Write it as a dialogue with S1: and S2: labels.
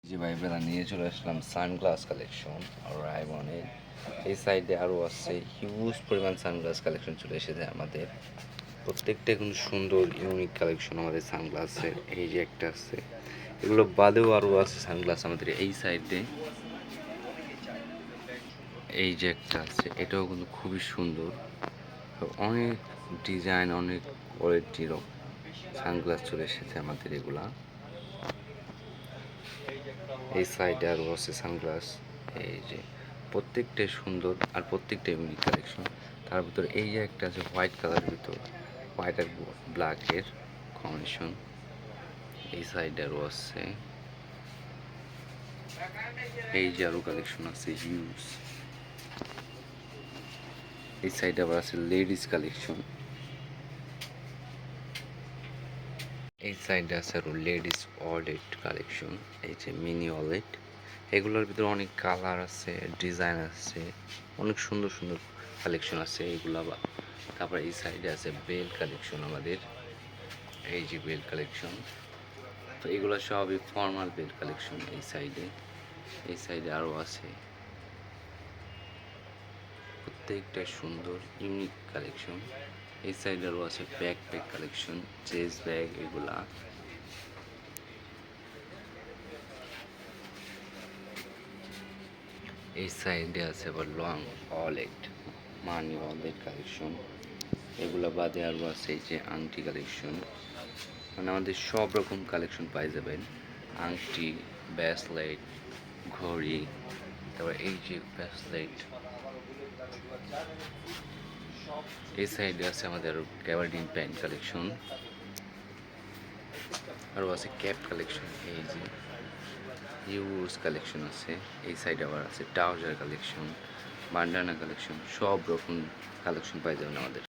S1: জি ভাই ব্রাদার নিয়ে চলে আসলাম সানগ্লাস কালেকশন আর রায়মনের এই সাইডে আরও আছে হিউজ পরিমাণ সানগ্লাস কালেকশন চলে এসেছে আমাদের। প্রত্যেকটা এখন সুন্দর ইউনিক কালেকশন আমাদের সানগ্লাসের। এই যে একটা আছে, এগুলো বাদেও আরও আছে সানগ্লাস আমাদের এই সাইডে। এই যে একটা আছে, এটাও কিন্তু খুবই সুন্দর। অনেক ডিজাইন, অনেক কোয়ালিটিরও সানগ্লাস চলে এসেছে আমাদের এগুলা। এই সাইডে আরও আছে সানগ্লাস। এই যে প্রত্যেকটাই সুন্দর আর প্রত্যেকটা ইউনিক কালেকশন। তার ভিতরে এই যে একটা আছে হোয়াইট কালার ভিতর, হোয়াইট আর ব্ল্যাকের কম্বিনেশন। এই সাইডে আরও আছে, এই যে আরও কালেকশন আছে হিউজ। এই সাইডে আবার আছে লেডিস কালেকশন। এই সাইডে আছে আরও লেডিস ওয়ালেট কালেকশন। এই যে মিনি ওয়ালেট, এগুলোর ভিতরে অনেক কালার আছে, ডিজাইন আছে, অনেক সুন্দর সুন্দর কালেকশন আছে এইগুলা। তারপরে এই সাইডে আছে বেল কালেকশন আমাদের। এই যে বেল কালেকশন, তো এগুলো সবই ফর্মাল বেল কালেকশন। এই সাইডে আরও আছে, প্রত্যেকটা সুন্দর ইউনিক কালেকশন। এই সাইডে আরও আছে ব্যাকপ্যাক কালেকশন, চেস্ট ব্যাগ এগুলা। এই সাইডে আছে আবার long wallet, money wallet collection. এগুলো বাদে আরও আছে এই যে আংটি কালেকশন। মানে আমাদের সব রকম কালেকশন পাই যাবেন। আংটি, ব্রেসলেট, ঘড়ি, তারপর এই যে ব্রেসলেট। এই সাইডে আছে আমাদের গ্যাবার্ডিন প্যান্ট কালেকশন, আরও আছে ক্যাপ কালেকশন। এই যে ইউজ কালেকশন আছে। এই সাইডে আবার আছে ট্রাউজার কালেকশন, বান্ডানা কালেকশন, সব রকম কালেকশন পাই যাবেন আমাদের।